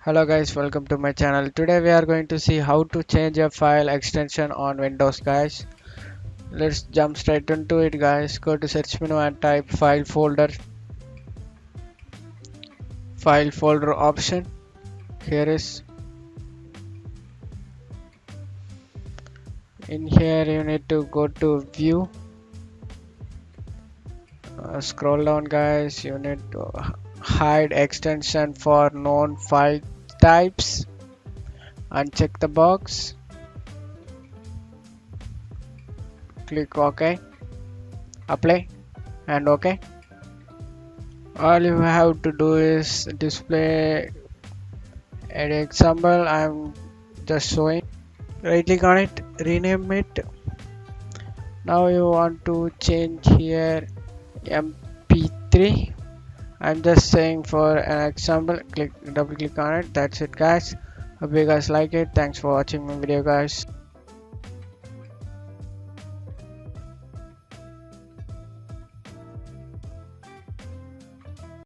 Hello guys, welcome to my channel. Today we are going to see how to change a file extension on Windows guys. Let's jump straight into it guys. Go to search menu and type file folder option. Here is in here you need to go to view. Scroll down guys. You need to hide extension for known file types. Uncheck the box. Click OK. Apply and OK. All you have to do is display an example. I'm just showing. Right click on it, rename it. Now you want to change here mp3. I'm just saying for an example. Double click on it. That's it guys. Hope you guys like it. Thanks for watching my video guys.